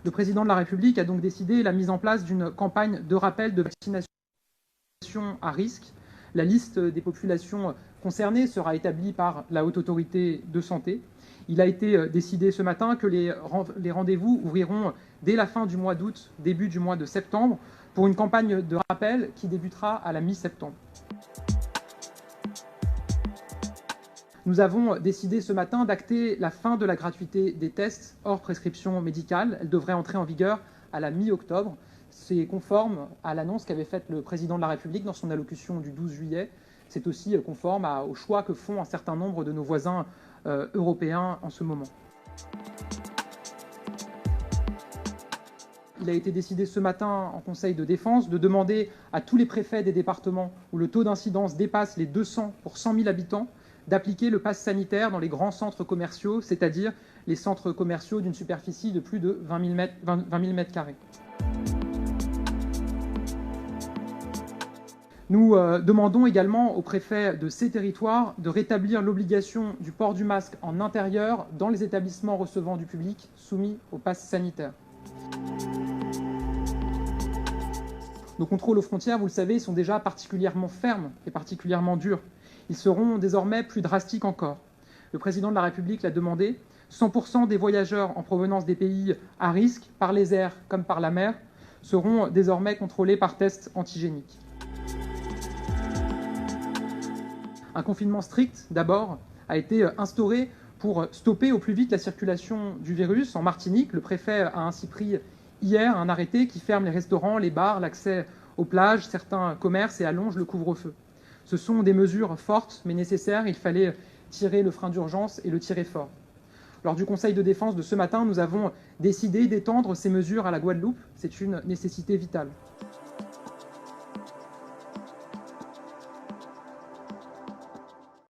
Le président de la République a donc décidé la mise en place d'une campagne de rappel de vaccination à risque. La liste des populations concernées sera établie par la Haute Autorité de Santé. Il a été décidé ce matin que les rendez-vous ouvriront dès la fin du mois d'août, début du mois de septembre, pour une campagne de rappel qui débutera à la mi-septembre. Nous avons décidé ce matin d'acter la fin de la gratuité des tests hors prescription médicale. Elle devrait entrer en vigueur à la mi-octobre. C'est conforme à l'annonce qu'avait faite le président de la République dans son allocution du 12 juillet. C'est aussi conforme au choix que font un certain nombre de nos voisins européens en ce moment. Il a été décidé ce matin en Conseil de défense de demander à tous les préfets des départements où le taux d'incidence dépasse les 200 pour 100 000 habitants d'appliquer le pass sanitaire dans les grands centres commerciaux, c'est-à-dire les centres commerciaux d'une superficie de plus de 20 000 m². Nous demandons également aux préfets de ces territoires de rétablir l'obligation du port du masque en intérieur dans les établissements recevant du public soumis au pass sanitaire. Nos contrôles aux frontières, vous le savez, sont déjà particulièrement fermes et particulièrement durs. Ils seront désormais plus drastiques encore. Le président de la République l'a demandé, 100% des voyageurs en provenance des pays à risque, par les airs comme par la mer, seront désormais contrôlés par test antigénique. Un confinement strict, d'abord, a été instauré pour stopper au plus vite la circulation du virus. En Martinique, le préfet a ainsi pris hier un arrêté qui ferme les restaurants, les bars, l'accès aux plages, certains commerces et allonge le couvre-feu. Ce sont des mesures fortes mais nécessaires. Il fallait tirer le frein d'urgence et le tirer fort. Lors du Conseil de défense de ce matin, nous avons décidé d'étendre ces mesures à la Guadeloupe. C'est une nécessité vitale.